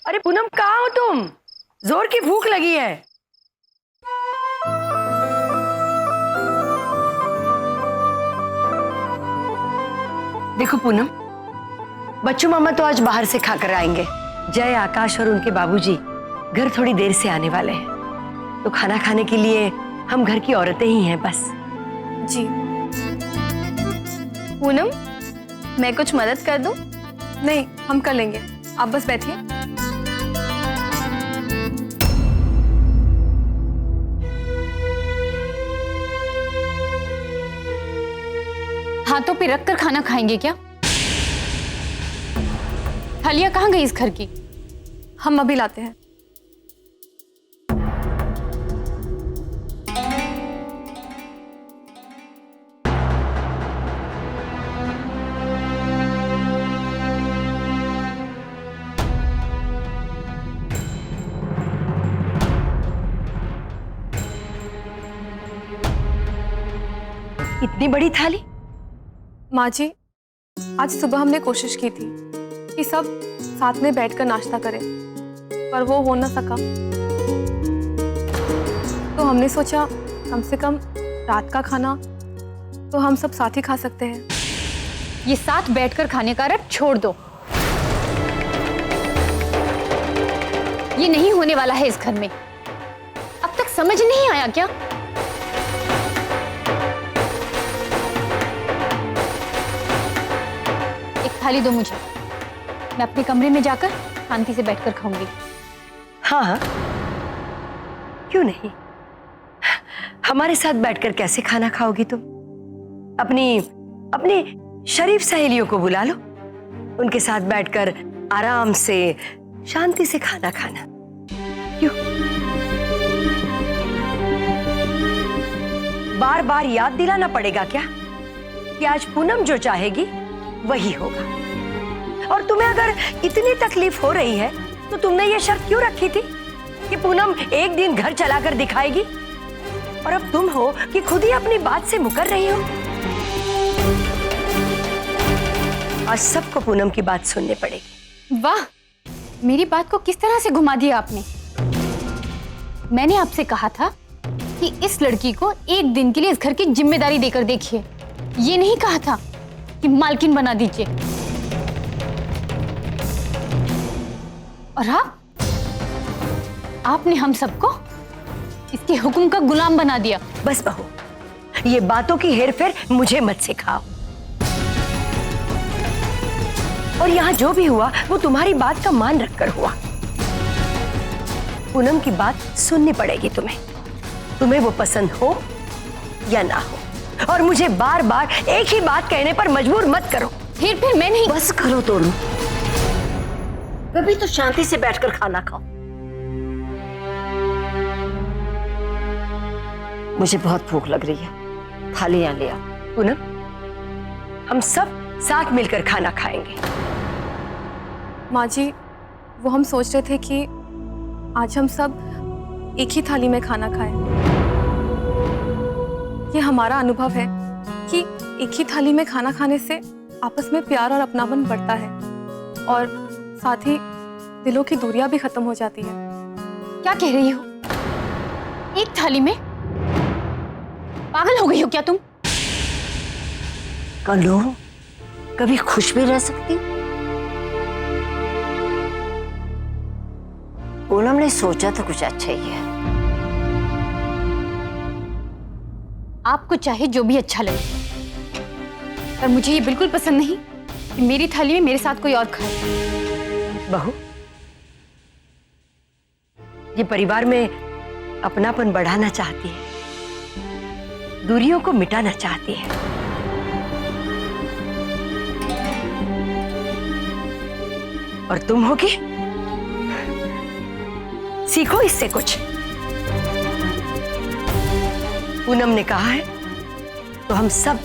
अरे पूनम, कहाँ हो तुम? जोर की भूख लगी है। देखो पूनम, बच्चू मामा तो आज बाहर से खाकर आएंगे। जय, आकाश और उनके बाबूजी घर थोड़ी देर से आने वाले हैं, तो खाना खाने के लिए हम घर की औरतें ही हैं बस। जी पूनम, मैं कुछ मदद कर दूं? नहीं, हम कर लेंगे, आप बस बैठिए। हाथों पे रख कर खाना खाएंगे क्या? थालियां कहाँ गई इस घर की? हम अभी लाते हैं। इतनी बड़ी थाली? माँ जी, आज सुबह हमने कोशिश की थी कि सब साथ में बैठकर नाश्ता करें, पर वो हो ना सका। तो हमने सोचा कम से कम रात का खाना तो हम सब साथ ही खा सकते हैं। ये साथ बैठकर खाने का रट छोड़ दो। ये नहीं होने वाला है इस घर में। अब तक समझ नहीं आया क्या? थाली दो मुझे, मैं अपने कमरे में जाकर शांति से बैठकर खाऊंगी। हाँ हाँ, क्यों नहीं। हमारे साथ बैठकर कैसे खाना खाओगी तुम? अपनी शरीफ सहेलियों को बुला लो, उनके साथ बैठकर आराम से शांति से खाना खाना। क्यों बार बार याद दिलाना पड़ेगा क्या कि आज पूनम जो चाहेगी वही होगा? और तुम्हें अगर इतनी तकलीफ हो रही है तो तुमने ये शर्त क्यों रखी थी कि पूनम एक दिन घर चलाकर दिखाएगी? और अब तुम हो कि खुद ही अपनी बात से मुकर रही हो। आज सबको पूनम की बात सुननी पड़ेगी। वाह, मेरी बात को किस तरह से घुमा दिया आपने। मैंने आपसे कहा था कि इस लड़की को एक दिन के लिए इस घर की जिम्मेदारी देकर देखिए, ये नहीं कहा था कि मालकिन बना दीजिए। और आपने हम सबको इसके हुक्म का गुलाम बना दिया। बस बहू, ये बातों की हेरफेर मुझे मत सिखाओ। और यहाँ जो भी हुआ वो तुम्हारी बात का मान रखकर हुआ। पूनम की बात सुननी पड़ेगी तुम्हें वो पसंद हो या ना हो। और मुझे बार बार एक ही बात कहने पर मजबूर मत करो। फिर मैं नहीं। बस करो दोनों, कभी तो शांति से बैठकर खाना खाओ। मुझे बहुत भूख लग रही है, थालियां ले आओ। पूनम, हम सब साथ मिलकर खाना खाएंगे। माँ जी, वो हम सोच रहे थे कि आज हम सब एक ही थाली में खाना खाएं। ये हमारा अनुभव है कि एक ही थाली में खाना खाने से आपस में प्यार और अपनापन बढ़ता है और साथ ही दिलों की दूरियां भी खत्म हो जाती है। क्या कह रही हो? एक थाली में? पागल हो गई हो क्या तुम? कलो, कभी खुश भी रह सकती। पूनम ने सोचा तो कुछ अच्छा ही है। आपको चाहे जो भी अच्छा लगे, पर मुझे ये बिल्कुल पसंद नहीं कि मेरी थाली में मेरे साथ कोई और खाए। बहू, ये परिवार में अपनापन बढ़ाना चाहती है, दूरियों को मिटाना चाहती है। और तुम होगी, सीखो इससे कुछ। पूनम ने कहा है तो हम सब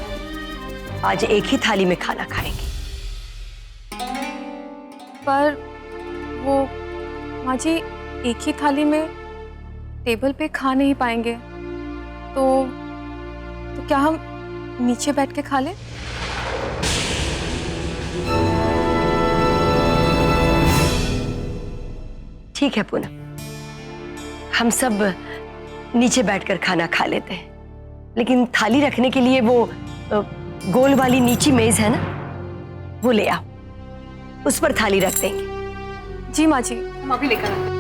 आज एक ही थाली में खाना खाएंगे। पर वो माँ जी, एक ही थाली में टेबल पे खा नहीं पाएंगे, तो क्या हम नीचे बैठ के खा लें? ठीक है पूनम, हम सब नीचे बैठकर खाना खा लेते हैं, लेकिन थाली रखने के लिए वो गोल वाली नीची मेज है ना, वो ले आओ, उस पर थाली रख देंगे। जी माँ जी, हम अभी लेकर आते हैं।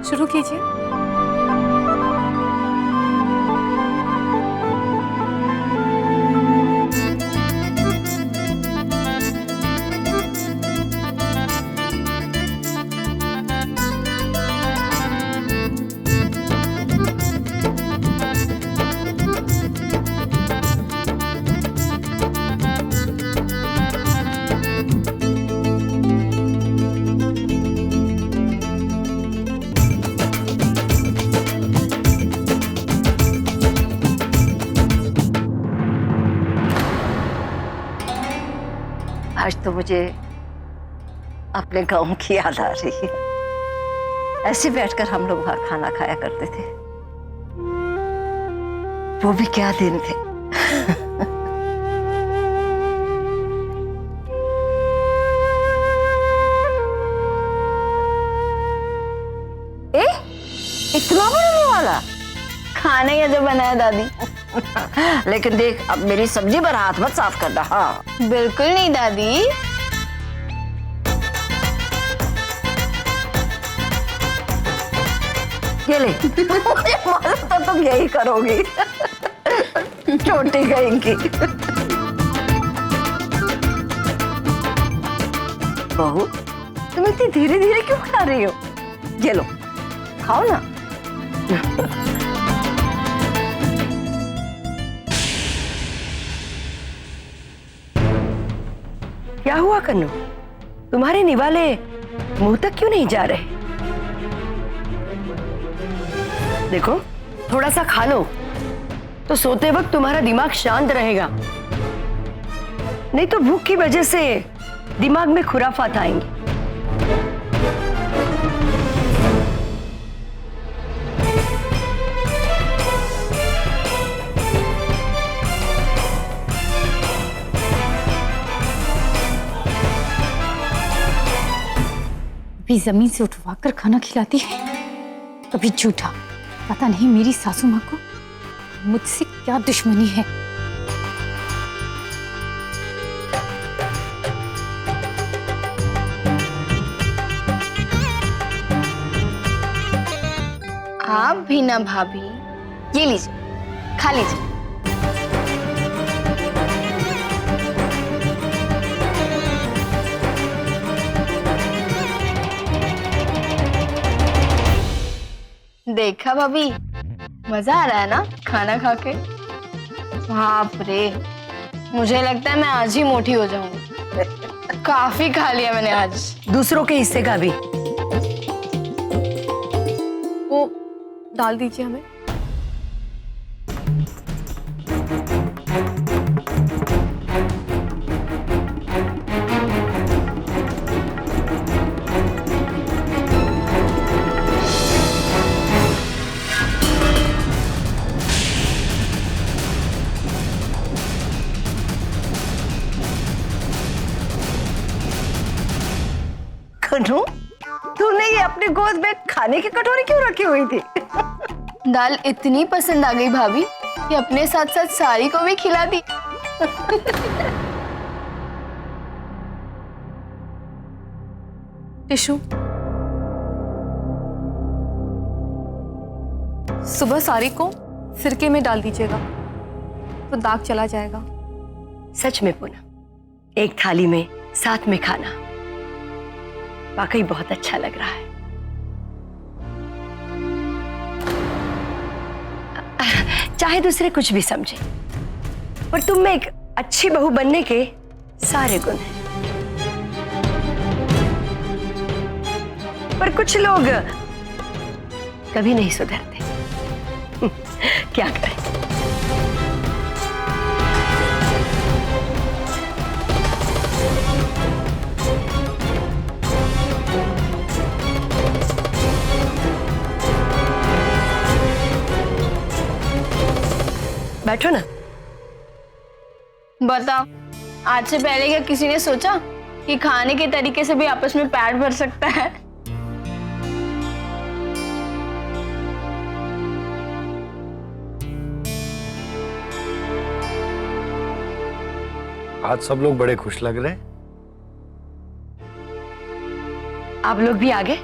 शुरू कीजिए। आज तो मुझे अपने गांव की याद आ रही है। ऐसे बैठकर हम लोग वहां खाना खाया करते थे। वो भी क्या दिन थे। ए, इतना बनने वाला खाने का जो बनाया दादी। लेकिन देख, अब मेरी सब्जी पर हाथ मत साफ करना। हाँ, बिल्कुल नहीं दादी। ये ले। मुझे मालूम था तुम यही करोगी। छोटी कहेंगी। बहू, तुम इतनी धीरे धीरे क्यों खा रही हो? ये लो, खाओ ना। क्या हुआ कन्नू, तुम्हारे निवाले मुंह तक क्यों नहीं जा रहे? देखो, थोड़ा सा खा लो तो सोते वक्त तुम्हारा दिमाग शांत रहेगा, नहीं तो भूख की वजह से दिमाग में खुराफात आएंगे। कभी जमीन से उठवाकर खाना खिलाती है, कभी झूठा। पता नहीं मेरी सासू माँ को मुझसे क्या दुश्मनी है। आप भी ना भाभी, ये लीजिए, खा लीजिए। देखा भाभी, मजा आ रहा है ना खाना खा के? बाप रे, मुझे लगता है मैं आज ही मोटी हो जाऊंगी। काफी खा लिया मैंने आज। दूसरों के हिस्से का भी। वो डाल दीजिए हमें। कन्नू, तूने ये अपनी गोद में खाने की कटोरी क्यों रखी हुई थी? दाल इतनी पसंद आ गई भाभी कि अपने साथ साथ सारी को भी खिला दी। टिश्यू। सुबह सारी को सिरके में डाल दीजिएगा तो दाग चला जाएगा। सच में पूनम, एक थाली में साथ में खाना वाकई बहुत अच्छा लग रहा है। चाहे दूसरे कुछ भी समझे, पर तुम में एक अच्छी बहू बनने के सारे गुण हैं। पर कुछ लोग कभी नहीं सुधरते। क्या करें? बैठो ना। बताओ, आज से पहले क्या किसी ने सोचा कि खाने के तरीके से भी आपस में प्यार भर सकता है? आज सब लोग बड़े खुश लग रहे हैं। आप लोग भी आ गए?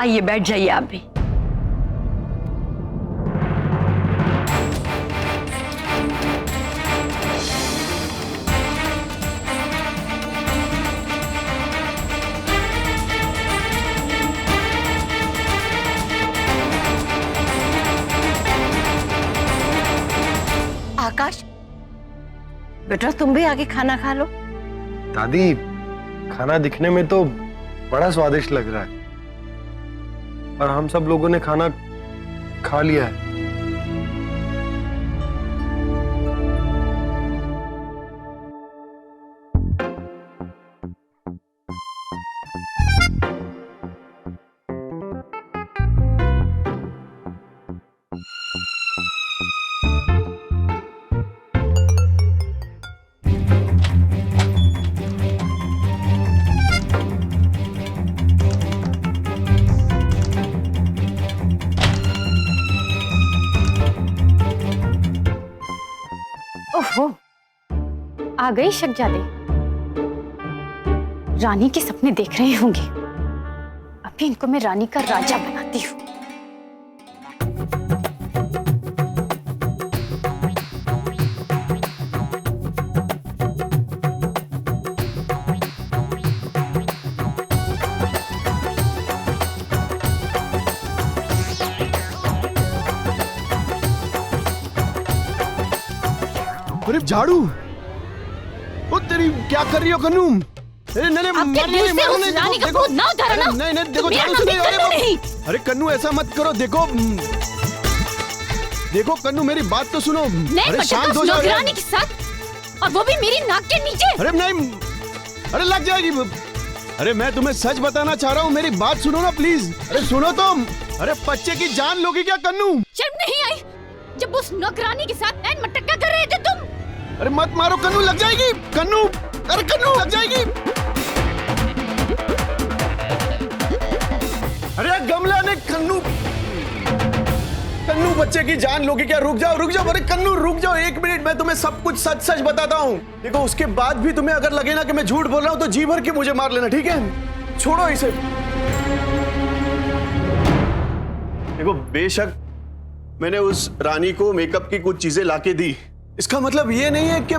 आइए बैठ जाइए आप भी। आकाश, बेटा तुम भी आके खाना खा लो। दादी, खाना दिखने में तो बड़ा स्वादिष्ट लग रहा है, पर हम सब लोगों ने खाना खा लिया है। ओहो, आ गई शहजादे। रानी के सपने देख रहे होंगे। अभी इनको मैं रानी का राजा बनाती हूँ। अरे झाड़ू, ओ तेरी क्या कर रही हो कन्नू? अरे नहीं रानी का खून ना उतारो ना। नहीं देखो मेरा झाड़ू नाम से भी कन्नू नहीं। अरे कन्नू ऐसा मत करो। देखो देखो कन्नू, मेरी बात तो सुनो। नहीं अरे शांत हो जाओ यार। रानी के साथ, और वो भी मेरी नाक के नीचे। अरे नहीं, अरे लग जाएगी। अरे मैं तुम्हें सच बताना चाह रहा हूँ, मेरी बात सुनो ना प्लीज। अरे सुनो तुम। अरे बच्चे की जान लोगी क्या कन्नू? शर्म नहीं आई जब उस नौकरानी के साथ ऐन मटक्का कर रहे थे तुम? अरे मत मारो कन्नू, लग जाएगी कन्नू। अरे कन्नू लग जाएगी। अरे गमला ने कन्नू, कन्नू बच्चे की जान लोगी क्या? रुक जाओ रुक जाओ। अरे कन्नू रुक जाओ 1 मिनट, मैं तुम्हें सब कुछ सच सच बताता हूँ। देखो उसके बाद भी तुम्हें अगर लगे ना कि मैं झूठ बोल रहा हूँ तो जी भर के मुझे मार लेना, ठीक है? छोड़ो इसे। देखो बेशक मैंने उस रानी को मेकअप की कुछ चीजें लाके दी, इसका मतलब ये नहीं है कि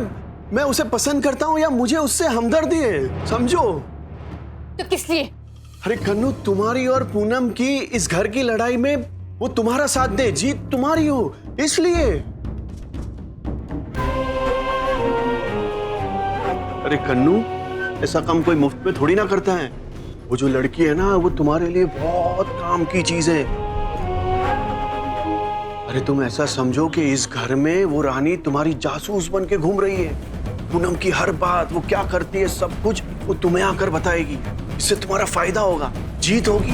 मैं उसे पसंद करता हूं या मुझे उससे हमदर्दी है, समझो? तो किस लिए? अरे कन्नू, तुम्हारी और पूनम की इस घर की लड़ाई में वो तुम्हारा साथ दे, जीत तुम्हारी हो, इसलिए। अरे कन्नू, ऐसा काम कोई मुफ्त में थोड़ी ना करता है। वो जो लड़की है ना, वो तुम्हारे लिए बहुत काम की चीज है। अरे तुम ऐसा समझो कि इस घर में वो रानी तुम्हारी जासूस बन के घूम रही है। पूनम की हर बात, वो क्या करती है, सब कुछ वो तुम्हें आकर बताएगी। इससे तुम्हारा फायदा होगा, जीत होगी।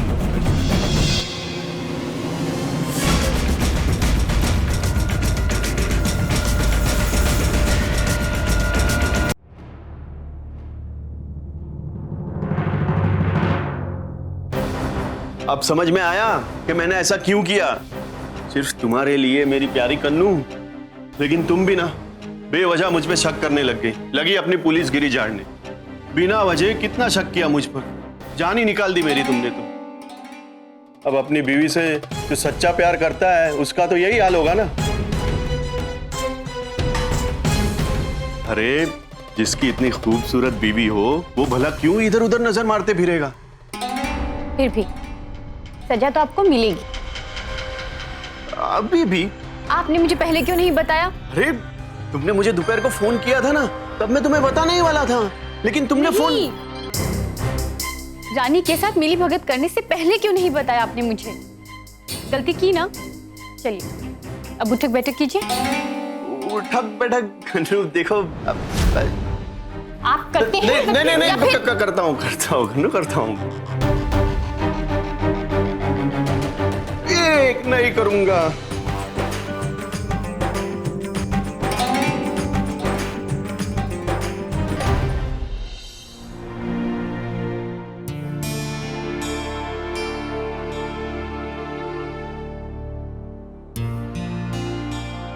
अब समझ में आया कि मैंने ऐसा क्यों किया? सिर्फ तुम्हारे लिए मेरी प्यारी कन्नू। लेकिन तुम भी ना बेवजह मुझ पे शक करने लगी अपनी पुलिसगिरी झाड़ने। बिना वजह कितना शक किया मुझ पर, जान ही निकाल दी मेरी तुमने तो। अब अपनी बीवी से जो सच्चा प्यार करता है उसका तो यही हाल होगा ना। अरे जिसकी इतनी खूबसूरत बीवी हो वो भला क्यों इधर उधर नजर मारते फिरेगा? फिर भी सजा तो आपको मिलेगी। अभी भी? आपने मुझे पहले क्यों नहीं बताया? अरे तुमने मुझे दोपहर को फोन किया था ना, तब मैं तुम्हें बताने ही वाला था, लेकिन तुमने फोन। रानी के साथ मिली भगत करने से पहले क्यों नहीं बताया आपने मुझे? गलती की ना। चलिए अब उठक बैठक कीजिए। उठक बैठक देखो आप करते हैं? नहीं करता हूँ एक नहीं करूंगा।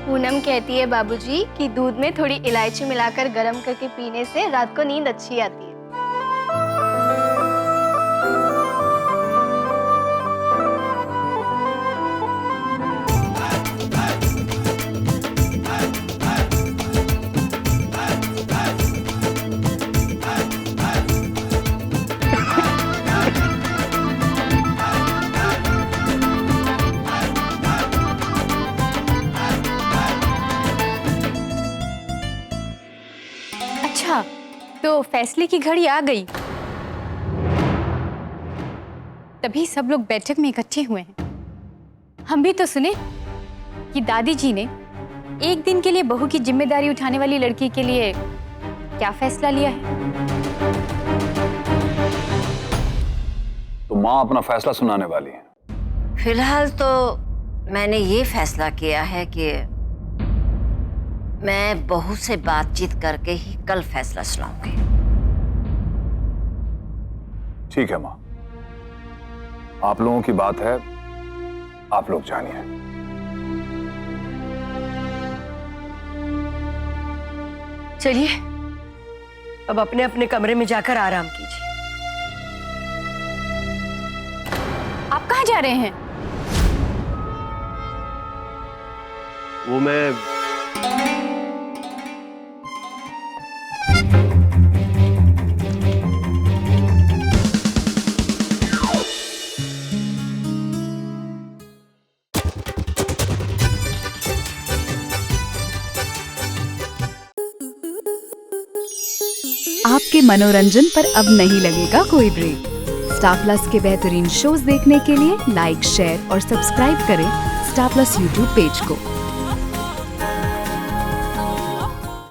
पूनम कहती है बाबूजी कि दूध में थोड़ी इलायची मिलाकर गर्म करके पीने से रात को नींद अच्छी आती है। अच्छा, तो फैसले की घड़ी आ गई। तभी सब लोग बैठक में इकट्ठे हुए हैं। हम भी तो सुने कि दादी जी ने एक दिन के लिए बहू की जिम्मेदारी उठाने वाली लड़की के लिए क्या फैसला लिया है। तो माँ अपना फैसला सुनाने वाली है। फिलहाल तो मैंने ये फैसला किया है कि मैं बहू से बातचीत करके ही कल फैसला सुनाऊंगी। ठीक है माँ, आप लोगों की बात है, आप लोग जानिए। चलिए अब अपने अपने कमरे में जाकर आराम कीजिए। आप कहाँ जा रहे हैं? वो मैं आपके मनोरंजन पर अब नहीं लगेगा कोई ब्रेक। स्टार प्लस के बेहतरीन शोज देखने के लिए लाइक, शेयर और सब्सक्राइब करें स्टार प्लस यूट्यूब पेज को।